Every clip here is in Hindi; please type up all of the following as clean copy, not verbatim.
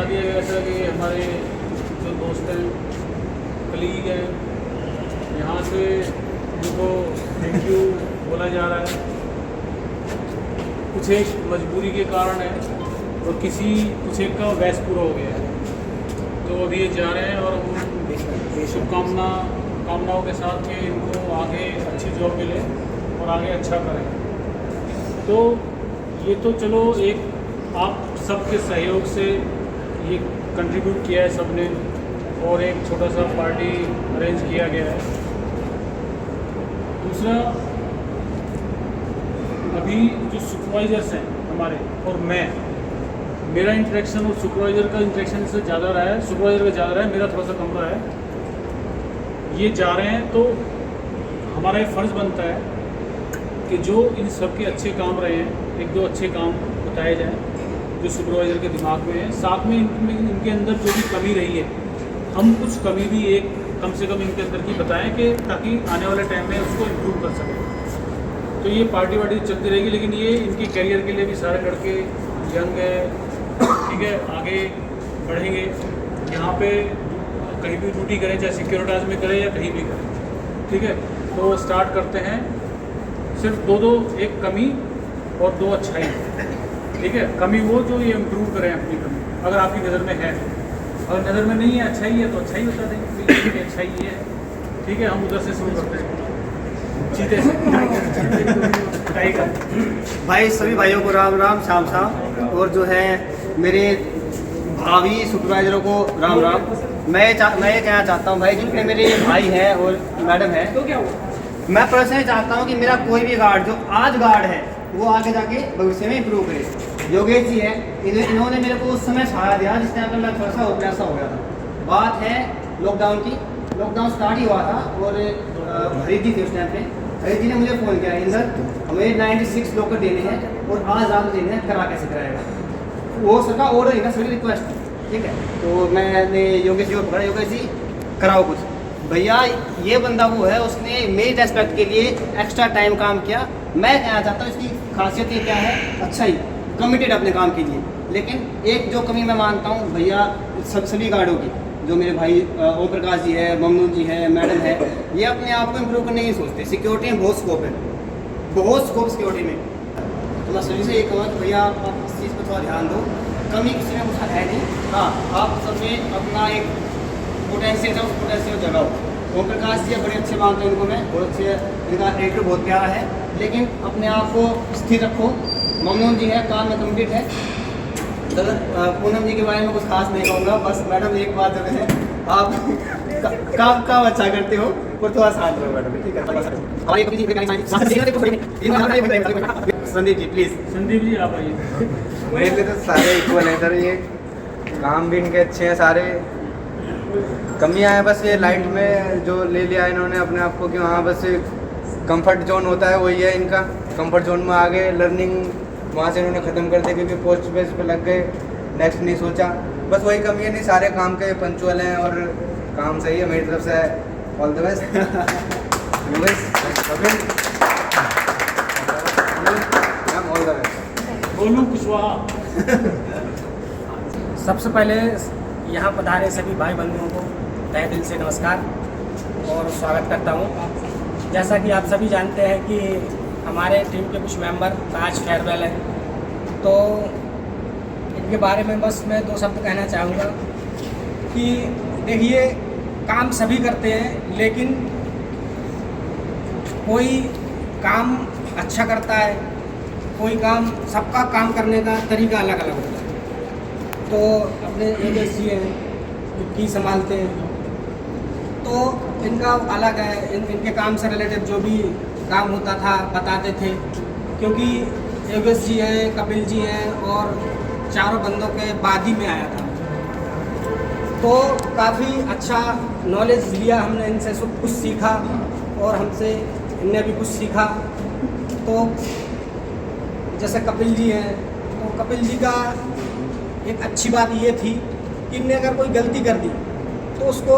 बता दिया गया था कि हमारे जो दोस्त हैं, कलीग हैं, यहाँ से उनको थैंक यू बोला जा रहा है। कुछ एक मजबूरी के कारण है और कुछ एक का वैस पूरा हो गया है, तो अभी ये जा रहे हैं और हम कामनाओं के साथ कि इनको आगे अच्छी जॉब मिले और आगे अच्छा करें। तो ये तो चलो एक आप सबके सहयोग से ये कंट्रीब्यूट किया है सबने, और एक छोटा सा पार्टी अरेंज किया गया है। दूसरा, अभी जो सुपरवाइजर्स हैं हमारे और मेरा इंटरेक्शन और सुपरवाइज़र का इंटरेक्शन से ज़्यादा रहा है, सुपरवाइज़र का ज़्यादा रहा है, मेरा थोड़ा सा कम रहा है। ये जा रहे हैं तो हमारा ये फ़र्ज़ बनता है कि जो इन सब के अच्छे काम रहे हैं, एक दो अच्छे काम बताए जाएं जो सुपरवाइज़र के दिमाग में है। साथ में इनके अंदर जो भी कमी रही है, हम कुछ कमी भी एक कम से कम इनके अंदर की बताएं कि ताकि आने वाले टाइम में उसको इम्प्रूव कर सकें। तो ये पार्टी वार्टी चलती रहेगी, लेकिन ये इनके करियर के लिए भी सारे लड़के यंग है, ठीक है, आगे बढ़ेंगे। यहाँ पे कहीं भी ड्यूटी करें, चाहे सिक्योरिटाज में करें या कहीं भी करें, ठीक है। तो स्टार्ट करते हैं, सिर्फ दो एक कमी और दो अच्छाई, ठीक है। कमी वो जो ये इम्प्रूव करें अपनी कमी, अगर आपकी नज़र में है, अगर नज़र में नहीं है, अच्छाई है तो अच्छाई बता देंगे कि अच्छाई ये है, ठीक है। हम उधर से शुरू करते हैं, चीते से टाइगर। भाई सभी भाइयों को राम राम, शाम शाम। और जो है मेरे भावी सुपरवाइजरों को राम राम। मैं ये कहना चाहता हूँ भाई, जिनके मेरे भाई हैं और मैडम है, तो क्या हुआ, मैं पर्सनली चाहता हूँ कि मेरा कोई भी गार्ड जो आज गार्ड है वो आगे जाके भविष्य में इंप्रूव करे। योगेश जी है, इन्होंने मेरे को उस समय सहारा दिया जिस टाइम पर मैं थोड़ा सा ओपनैसा हो गया था। बात है लॉकडाउन की, लॉकडाउन स्टार्ट ही हुआ था और हरीश जी थे उस टाइम पे। हरीश जी ने मुझे फ़ोन किया, इंदर हमें 96 लॉकर देने हैं और आज रात देने हैं, करा कैसे कराएगा। वो सर का ऑर्डर ही था, सर रिक्वेस्ट थी, ठीक है। तो मैंने योगेश जी को पकड़ा, योगेश जी कराओ कुछ। भैया ये बंदा वो है, उसने मेरी रेस्पेक्ट के लिए एक्स्ट्रा टाइम काम किया। मैं कहना चाहता हूँ इसकी खासियत ये क्या है, अच्छा ही कमिटेड अपने काम के लिए। लेकिन एक जो कमी मैं मानता हूँ भैया सभी गार्डों की, जो मेरे भाई ओम प्रकाश जी है, ममनून जी है, मैडम है, ये अपने आप को इम्प्रूव करने की सोचते। सिक्योरिटी में बहुत स्कोप है, बहुत स्कोप सिक्योरिटी में। तो मैं सभी से ये कहूँगा कि भैया आप इस चीज़ पर थोड़ा ध्यान दो। कमी किसी में कुछ है नहीं, हाँ आप सब में अपना एक पोटेंशियल है, उस पोटेंशियल जगाओ। ओम प्रकाश जी बड़े अच्छे मानते हैं इनको, मैं बहुत अच्छे, इनका एडिटर बहुत प्यारा है, लेकिन अपने आप को स्थिर रखो। ममनून जी है, काम में कम्प्लीट है। पूनम जी के बारे में कुछ खास नहीं कहूँगा, बस मैडम एक बात जो है, आप काम अच्छा करते हो और थोड़ा शांत रहो मैडम, ठीक है। संदीप जी प्लीज़। संदीप जी आप आइए। मेरे लिए तो सारे इक्वल हैं सर, ये काम भी इनके अच्छे हैं सारे। कमियां हैं बस ये लाइट में जो ले लिया इन्होंने अपने आप को, कि वहाँ बस कंफर्ट जोन होता है, वही है इनका। कंफर्ट जोन में आ गए, लर्निंग वहाँ से इन्होंने ख़त्म कर दिया क्योंकि पोस्ट बेस पे लग गए, नेक्स्ट नहीं सोचा। बस वही कमी है, नहीं सारे काम के पंचुअल हैं और काम सही है। मेरी तरफ से all the best. All the best. बोलूँ कुशवाहा। सबसे पहले यहाँ पधारे सभी भाई बंधुओं को तहे दिल से नमस्कार और स्वागत करता हूँ। जैसा कि आप सभी जानते हैं कि हमारे टीम के कुछ मेंबर आज फेयरवेल है, तो इनके बारे में बस मैं दो शब्द कहना चाहूँगा कि देखिए काम सभी करते हैं, लेकिन कोई काम अच्छा करता है, कोई काम, सबका काम करने का तरीका अलग अलग होता है। तो अपने योगेश जी हैं जो की संभालते हैं, तो इनका अलग है, इनके काम से रिलेटेड जो भी काम होता था बताते थे, क्योंकि योगेश जी हैं, कपिल जी हैं और चारों बंदों के बाद ही में आया था। तो काफ़ी अच्छा नॉलेज लिया हमने इनसे, सब कुछ सीखा और हमसे इनने भी कुछ सीखा। तो जैसे कपिल जी हैं, तो कपिल जी का एक अच्छी बात ये थी कि इनने अगर कोई गलती कर दी तो उसको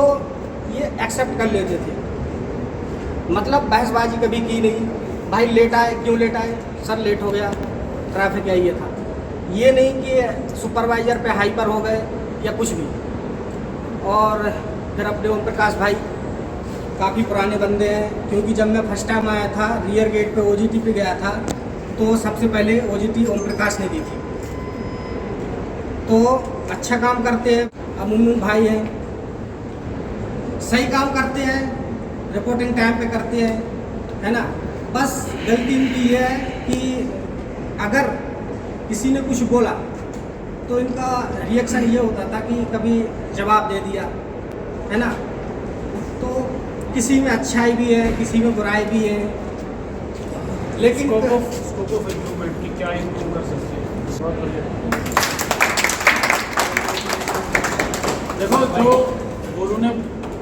ये एक्सेप्ट कर लेते थे, मतलब बहसबाजी कभी की नहीं। भाई लेट आए, क्यों लेट आए, सर लेट हो गया, ट्रैफिक है, ये था। ये नहीं कि सुपरवाइज़र पे हाइपर हो गए या कुछ भी। और फिर अपने ओम प्रकाश भाई काफ़ी पुराने बंदे हैं, क्योंकि जब मैं फर्स्ट टाइम आया था रियर गेट पे OGT पे गया था तो सबसे पहले OGT ओम प्रकाश ने दी थी। तो अच्छा काम करते हैं। अब मुन्नू भाई हैं, सही काम करते हैं, रिपोर्टिंग टाइम पे करते हैं, है ना। बस गलती इनकी ये है कि अगर किसी ने कुछ बोला तो इनका रिएक्शन ये होता था कि कभी जवाब दे दिया, है ना। तो किसी में अच्छाई भी है, किसी में बुराई भी है, लेकिन स्कोप ऑफ इम्प्रूवमेंट की क्या इम्प्रूव कर सकते हैं। बहुत बढ़िया। देखो जो गोलू ने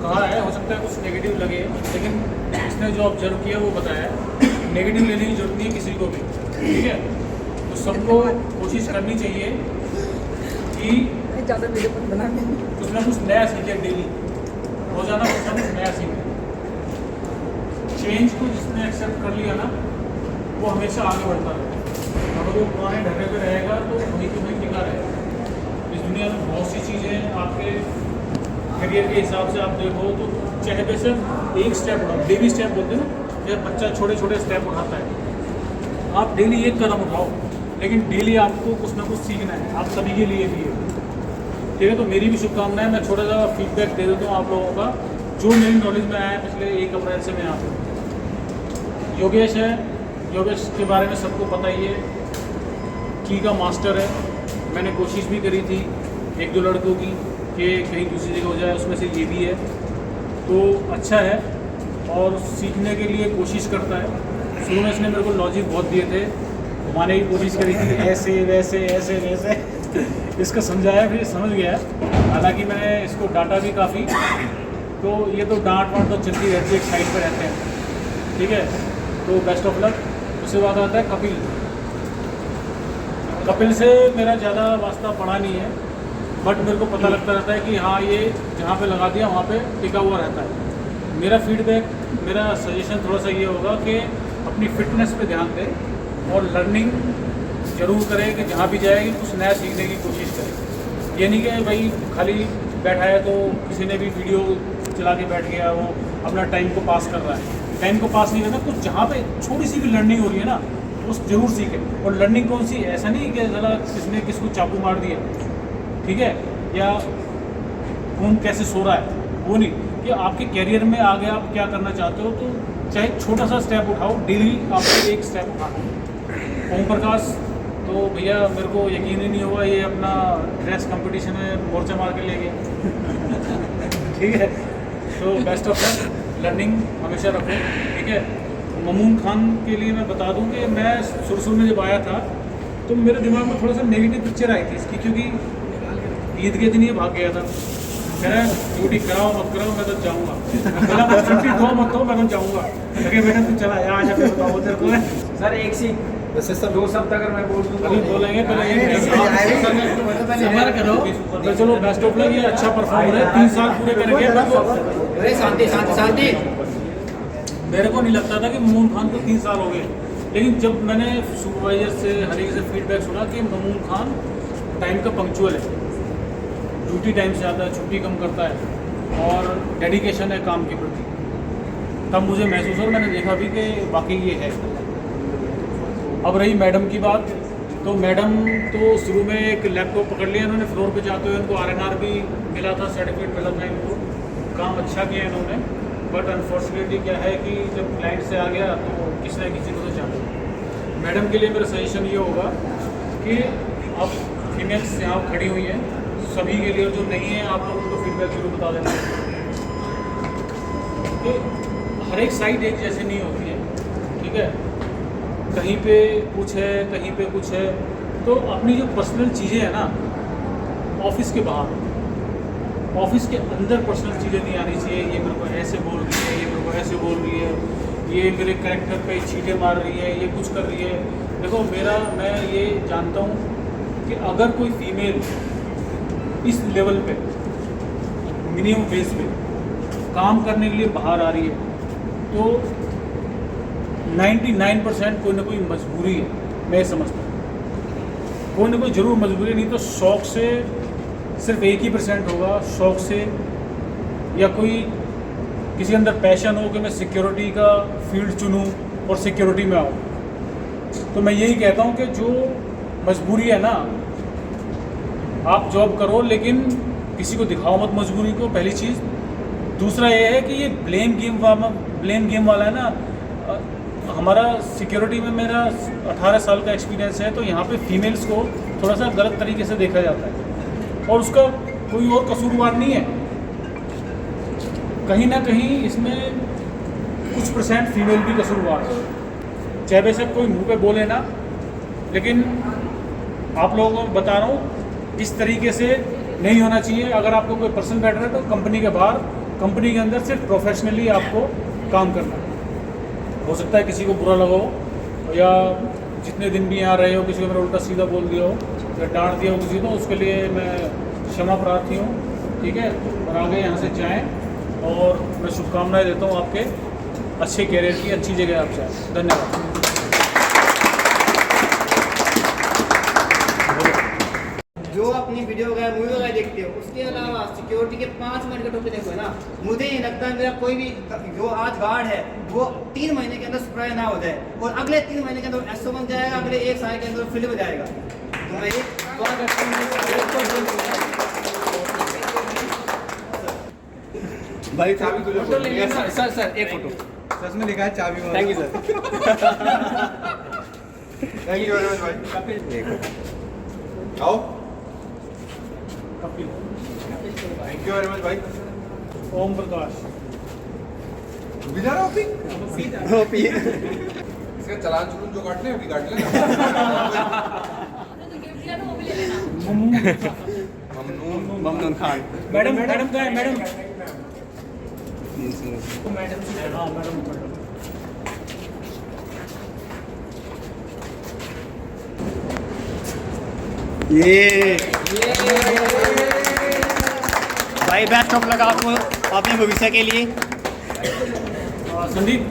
कहा है, हो सकता है कुछ नेगेटिव लगे, लेकिन इसने जो ऑब्जर्व किया वो बताया। नेगेटिव लेने की जरूरत नहीं है किसी को भी, ठीक है। तो सबको कोशिश करनी चाहिए कि कुछ ना कुछ नया सीखे डेली, रोजाना कुछ ना कुछ नया सीखे। चेंज को जिसने एक्सेप्ट कर लिया ना वो हमेशा आगे बढ़ता रहेगा। अगर वो पुराने ढर्रे पे रहेगा तो वहीं तो वहीं टिका रहेगा। इस दुनिया में बहुत सी चीज़ें आपके करियर के हिसाब से आप देखो तो चाहे बेशक एक स्टेप उठाओ, बेबी स्टेप बोलते हैं ना, जब बच्चा छोटे छोटे स्टेप उठाता है, आप डेली एक कदम उठाओ, लेकिन डेली आपको कुछ ना कुछ सीखना है। आप सभी के लिए भी है, ठीक है। तो मेरी भी शुभकामनाएं। मैं छोटा सा फीडबैक दे देता हूँ आप लोगों का, जो मेरी नॉलेज में आया है पिछले 1 अप्रैल से मैं यहाँ पर। योगेश है, योगेश के बारे में सबको पता ही है, की का मास्टर है। मैंने कोशिश भी करी थी 1-2 लड़कों की कि कहीं दूसरी जगह हो जाए, उसमें से ये भी है। तो अच्छा है और सीखने के लिए कोशिश करता है। शुरू में इसने मेरे को लॉजिक बहुत दिए थे, घुमाने की कोशिश करी थी, ऐसे वैसे ऐसे वैसे इसको समझाया, फिर समझ गया। हालांकि मैंने इसको डांटा भी काफ़ी। तो ये तो डांट वाट तो चलती रहती है, एक साइड पर रहते हैं, ठीक है। तो बेस्ट ऑफ लक। उसके बाद आता है कपिल। कपिल से मेरा ज़्यादा वास्ता पड़ा नहीं है, बट मेरे को पता लगता रहता है कि हाँ ये जहाँ पे लगा दिया वहाँ पे टिका हुआ रहता है। मेरा फीडबैक, मेरा सजेशन थोड़ा सा ये होगा कि अपनी फिटनेस पे ध्यान दें और लर्निंग जरूर करें कि जहाँ भी जाएगी कुछ नया सीखने की कोशिश करें। ये नहीं कि भाई खाली बैठा है तो किसी ने भी वीडियो चला के बैठ गया, वो अपना टाइम को पास कर रहा है। टाइम को पास नहीं करना, कुछ जहाँ पे छोटी सी भी लर्निंग हो रही है ना वो जरूर सीखें। और लर्निंग कौन सी, ऐसा नहीं कि ज़रा किसने किसको चाकू मार दिया, ठीक है, या खून कैसे सो रहा है, वो नहीं। कि आपके कैरियर में आगे आप क्या करना चाहते हो, तो चाहे छोटा सा स्टेप उठाओ, डेली आपको एक स्टेप उठाना। ओम प्रकाश तो भैया मेरे को यकीन ही नहीं हुआ ये अपना ड्रेस कंपटीशन में मोर्चा मार के ले गए ठीक है। तो बेस्ट ऑफ लक, लर्निंग हमेशा रखो, ठीक है। ममून खान के लिए मैं बता दूं कि मैं शुरू में जब आया था तो मेरे दिमाग में थोड़ा सा नेगेटिव पिक्चर आई थी इसकी, क्योंकि ईद के दिन ये भाग गया था। कह रहा है ड्यूटी कराओ मत कराओ मैं तो जाऊँगा, बोला छुट्टी दो मत दो मैं तो जाऊँगा। लगे बेटा तू चला आ जा, बताओ तेरे को है सर एक सी वैसे सर 2 शब्द अगर मैं बोल दूँ अभी बोलेंगे करो। तो चलो बेस्ट ऑफ लक, ये अच्छा परफॉर्म है, 3 साल पूरे करेंगे। अरे शांति शांति शांति। मेरे को नहीं लगता था कि ममून खान को 3 साल हो गए, लेकिन जब मैंने सुपरवाइजर से हर एक से फीडबैक सुना कि ममून खान टाइम का पंक्चुअल है, ड्यूटी टाइम से आता है, छुट्टी कम करता है और डेडिकेशन है काम के प्रति, तब मुझे महसूस हो और मैंने देखा भी कि वाकई ये है। अब रही मैडम की बात, तो मैडम तो शुरू में एक लैपटॉप पकड़ लिया इन्होंने, फ्लोर पे जाते हुए इनको RNR भी मिला था, सर्टिफिकेट मिला था इनको, काम अच्छा किया इन्होंने। बट अनफॉर्चुनेटली क्या है कि जब क्लाइंट से आ गया तो किसी न किसी को तो जाना। मैडम के लिए मेरा सजेशन ये होगा कि अब फीमेल्स यहाँ खड़ी हुई हैं, सभी के लिए, जो नहीं है आप लोग उनको फीडबैक जरूर बता देना कि हर एक साइड एक जैसे नहीं होती है, ठीक है। कहीं पे कुछ है, कहीं पे कुछ है, तो अपनी जो पर्सनल चीज़ें हैं ना, ऑफिस के बाहर, ऑफिस के अंदर पर्सनल चीज़ें नहीं आनी चाहिए। ये मेरे को ऐसे बोल रही है, ये मेरे को ऐसे बोल रही है, ये मेरे कैरेक्टर पे छींटे मार रही है, ये कुछ कर रही है। देखो मैं ये जानता हूँ कि अगर कोई फीमेल इस लेवल पे मिनिमम बेस पे काम करने के लिए बाहर आ रही है तो 99% कोई ना कोई मजबूरी है, मैं समझता हूँ। कोई ना कोई ज़रूर मजबूरी, नहीं तो शौक से सिर्फ 1% होगा शौक से, या कोई किसी के अंदर पैशन हो कि मैं सिक्योरिटी का फील्ड चुनूं और सिक्योरिटी में आऊँ। तो मैं यही कहता हूँ कि जो मजबूरी है ना, आप जॉब करो लेकिन किसी को दिखाओ मत मजबूरी को, पहली चीज़। दूसरा ये है कि ये ब्लेम गेम वाला है ना। हमारा सिक्योरिटी में मेरा 18 साल का एक्सपीरियंस है, तो यहाँ पे फीमेल्स को थोड़ा सा गलत तरीके से देखा जाता है, और उसका कोई और कसूरवार नहीं है। कहीं ना कहीं इसमें कुछ परसेंट फीमेल भी कसूरवार है, चाहे बेशक कोई मुंह पे बोले ना, लेकिन आप लोगों को बता रहा हूँ इस तरीके से नहीं होना चाहिए। अगर आपको कोई पर्सन बैठ रहा है तो कंपनी के बाहर, कंपनी के अंदर सिर्फ प्रोफेशनली आपको काम करना है। हो सकता है किसी को बुरा लगा हो, या जितने दिन भी यहाँ रहे हो किसी को मैंने उल्टा सीधा बोल दिया हो या डांट दिया हो किसी को, उसके लिए मैं क्षमा प्रार्थी हूँ, ठीक है। और आगे यहाँ से जाएं, और मैं शुभकामनाएं देता हूँ आपके अच्छे कैरियर की, अच्छी जगह आप जाएँ। धन्यवाद। जो अपनी वीडियो वगैरह मूवी वगैरह देखते हो, उसके अलावा सिक्योरिटी के 5 मिनट का टॉपिक देखो है ना, मुझे नहीं लगता है मेरा कोई भी जो आज गार्ड है वो 3 महीने के अंदर सुपरवाइजर ना हो जाए, और अगले 3 महीने के अंदर एसओ बन जाएगा, अगले 1 साल के अंदर फील्ड में जाएगा। तो मैं ये दुआ करता हूं भाई चाबी सर एक फोटो सर में लिखा है चाबी। Thank you sir. Thank you very much भाई। आओ, Kapil, thank you very much भाई। ओम प्रकाश, बिना रॉपी इसका चलान चुन जो काटने अभी काट लेना। ममनून खान। मैडम कहाँ है मैडम? हाँ मैडम। ये भाई बेस्ट ऑफ लक आपको अपने भविष्य के लिए। संदीप